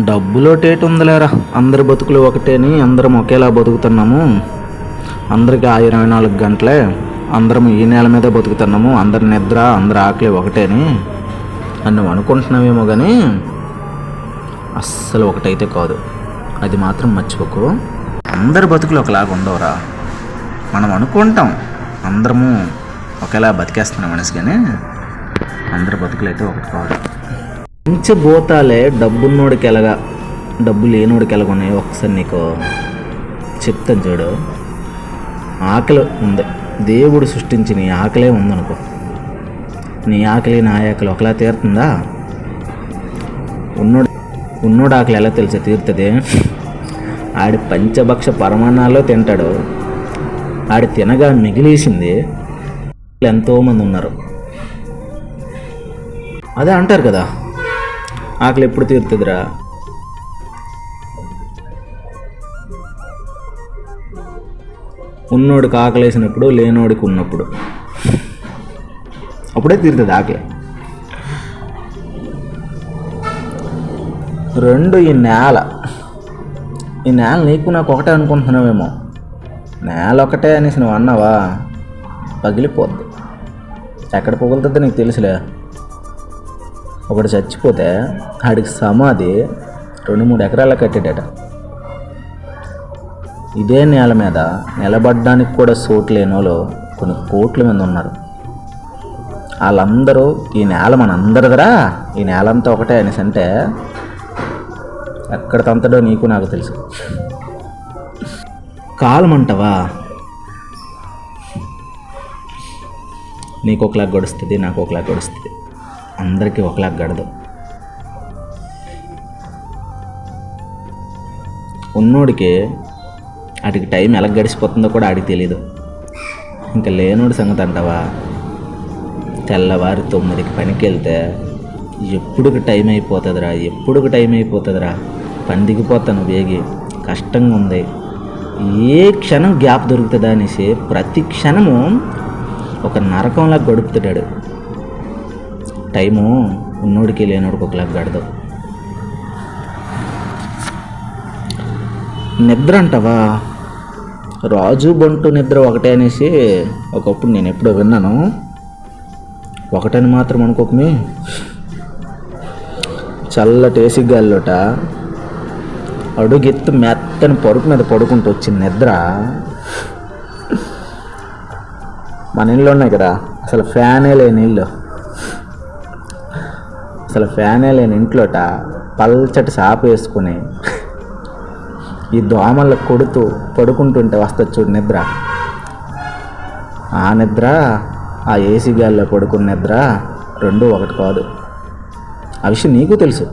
డబ్బులో టేటు ఉందిలేరా, అందరి బతుకులు ఒకటేని అందరం ఒకేలా బతుకుతున్నాము. అందరికీ ఆ 24 గంటలే, అందరం ఈ నేల మీదే బతుకుతున్నాము. అందరి నిద్ర అందరి ఆకలి ఒకటేని అని నువ్వు అనుకుంటున్నావేమో కానీ అస్సలు ఒకటైతే కాదు. అది మాత్రం మర్చిపోకు. అందరి బతుకులు ఒకలాగా ఉండవురా. మనం అనుకుంటాం అందరము ఒకేలా బతికేస్తున్నాం అనేసి, కానీ అందరి బతుకులు అయితే ఒకటి కాదు. మంచి భూతాలే డబ్బున్నోడికి ఎలాగా డబ్బు లేనోడికి ఎలాగ ఉన్నాయి ఒకసారి నీకు చెప్తాను చూడు. ఆకలి ఉంది, దేవుడు సృష్టించి నీ ఆకలే ఉందనుకో, నీ ఆకలి నా ఆకలి ఒకలా తీరుతుందా? ఉన్నోడు ఆకలి ఎలా తెలిసే తీరుతుంది? ఆడి పంచభక్ష పరమాణాల్లో తింటాడు. ఆడి తినగా మిగిలేసింది ఎంతోమంది ఉన్నారు. అదే అంటారు కదా, ఆకలి ఎప్పుడు తీరుతుందిరా? ఉన్నోడికి ఆకలి వేసినప్పుడు, లేనోడికి ఉన్నప్పుడు, అప్పుడే తీరుతుంది ఆకలి. రెండు, ఈ నేల నీకు నాకు ఒకటే అనుకుంటున్నావేమో. నేల ఒకటే అనేసి నువ్వు అన్నావా, పగిలిపోద్ది. ఎక్కడ పగులుతుందో నీకు తెలుసులే. ఒకడు చచ్చిపోతే ఆడికి సమాధి 2-3 ఎకరాల కట్టాడట. ఇదే నేల మీద నిలబడ్డానికి కూడా చోటు లేని వాళ్ళు కొన్ని కోట్ల మంది ఉన్నారు. వాళ్ళందరూ ఈ నేల మనందరిదిరా, ఈ నేల అంతా ఒకటే అనేసి అంటే ఎక్కడ తంతడో నీకు నాకు తెలుసు. కాలం అంటావా, నీకు ఒకలాగా గడుస్తుంది, నాకు ఒకలాగా గడుస్తుంది, అందరికీ ఒకలాగా గడదు. ఉన్నోడికి వాటికి టైం ఎలా గడిచిపోతుందో కూడా ఆడికి తెలీదు. ఇంకా లేనోడి సంగతి అంటావా, తెల్లవారి 9కి పనికి వెళ్తే ఎప్పుడుకి టైం అయిపోతుందిరా, పని దిగిపోతాను వేగి, కష్టంగా ఉంది, ఏ క్షణం గ్యాప్ దొరుకుతుందా అనేసి ప్రతి క్షణము ఒక నరకంలా గడుపుతాడు. టైము ఉన్నోడికి లేనోడికి ఒకలాగా గడదు. నిద్ర అంటావా, రాజు బంటు నిద్ర ఒకటే అనేసి ఒకప్పుడు నేను ఎప్పుడో విన్నాను. ఒకటని మాత్రం అనుకోకమి, చల్లటి ఏసీ గాలిలోట అడుగెత్తు మెత్తని పరుపు మీద పడుకుంటూ వచ్చిన నిద్ర. మన ఇళ్ళు ఉన్నాయి కదా, అసలు ఫ్యానే లేని ఇల్లు, అసలు ఫ్యానే లేని ఇంట్లోట పల్చటి సాప వేసుకుని ఈ దోమల్లో కొడుతూ పడుకుంటుంటే వస్తుంది చూడు నిద్ర. ఆ నిద్ర, ఆ ఏసీ గాల్లో పడుకున్న నిద్ర రెండు ఒకటి కాదు. ఆ విషయం నీకు తెలుసు.